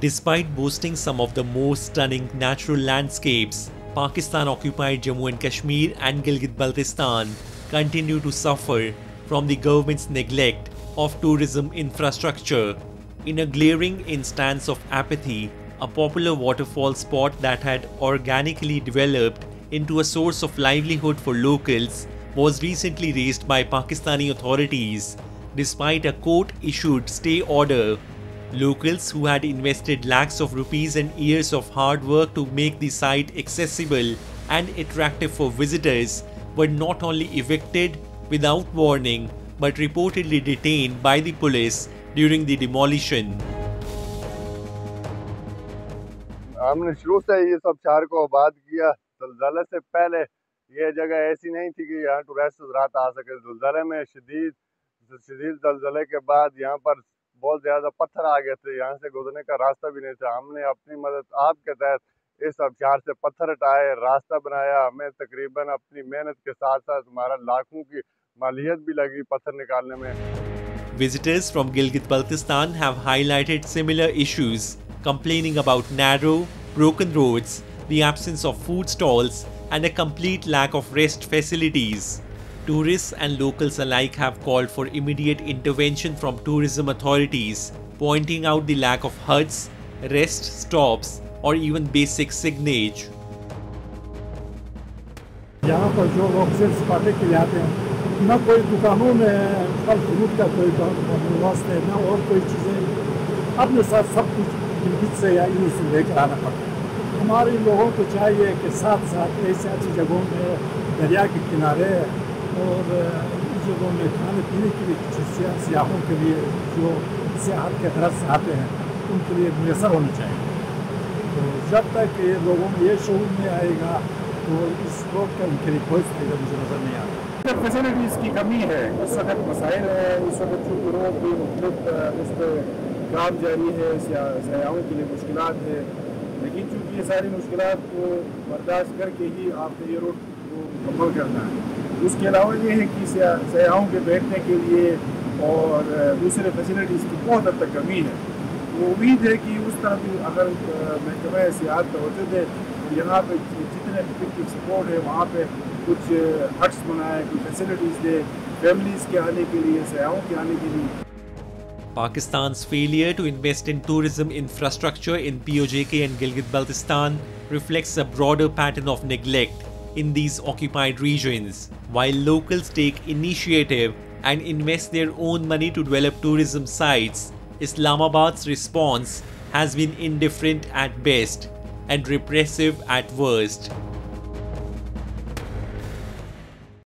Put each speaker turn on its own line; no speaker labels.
Despite boasting some of the most stunning natural landscapes, Pakistan-occupied Jammu and Kashmir and Gilgit-Baltistan continue to suffer from the government's neglect of tourism infrastructure. In a glaring instance of apathy, a popular waterfall spot that had organically developed into a source of livelihood for locals was recently razed by Pakistani authorities, despite a court-issued stay order. Locals who had invested lakhs of rupees and years of hard work to make the site accessible and attractive for visitors were not only evicted without warning but reportedly detained by the police during the demolition.
हमने शुरू से ये सब शहर को आबाद किया। ज़लज़ले से पहले ये जगह ऐसी नहीं थी कि यहाँ टूरिस्ट हज़रात आ सके। ज़लज़ले में शदीद ज़लज़ले के बाद यहाँ पर बहुत ज़्यादा पत्थर आ गए थे, यहाँ से गुजरने का रास्ता भी नहीं था। हमने अपनी मदद आपके तहत इस शहर से पत्थर हटाए, रास्ता बनाया। हमें तकरीबन अपनी मेहनत के साथ साथ हमारा लाखों की मालियत भी लगी पत्थर निकालने में।
Visitors from Gilgit-Baltistan have highlighted similar issues, complaining about narrow, broken roads, the absence of food stalls, and a complete lack of rest facilities. Tourists and locals alike have called for immediate intervention from tourism authorities, pointing out the lack of huts, rest stops, or even basic signage.
यहाँ पर जो लोग सिर्फ खाने के लिए आते हैं, न कोई दुकानों में फल फ्रूट का कोई बंदोबस्त है, न और कोई चीज़ें। अपने साथ सब कुछ गिलगित से या इन्हीं से लेकर आना पड़ता है। हमारे लोगों को चाहिए कि साथ साथ ऐसी जगहों में दरिया के किनारे और इस जगहों में खाने पीने के लिए कुछ सियाहों के लिए जो सियाहत के तरफ से आते हैं उनके लिए मैसर होना चाहिए। तो जब तक ये लोगों में ये शऊर नहीं आएगा तो इस रोड का उनके लिए कोई फायदा मुझे नज़र नहीं आता।
फैसिलिटीज़ की कमी है, इस वक्त मसाइल है। इस वक्त चूँकि रोड भी मुख्तलिफ उस पर काम जारी है, सयाहों के लिए मुश्किलात है, लेकिन चूँकि ये सारी मुश्किलात को बर्दाश्त करके ही आपने ये रोड को मुकम्मल करना है। उसके अलावा ये है कि सयाहों के बैठने के लिए और दूसरे फैसिलिटीज़ की बहुत हद तक कमी है। तो उम्मीद है कि उस तरफ भी अगर महकमा सियाहत तवज्जो दे, यहाँ पे जितने पिकनिक स्पॉट है वहाँ पे कुछ हट्स बनाए, कुछ फैसिलिटीज़ दे फैमिलीज़ के आने के लिए, सयाहों के आने के लिए।
Pakistan's failure to invest in tourism infrastructure in POJK and Gilgit-Baltistan reflects a broader pattern of neglect in these occupied regions. While locals take initiative and invest their own money to develop tourism sites, Islamabad's response has been indifferent at best and repressive at worst.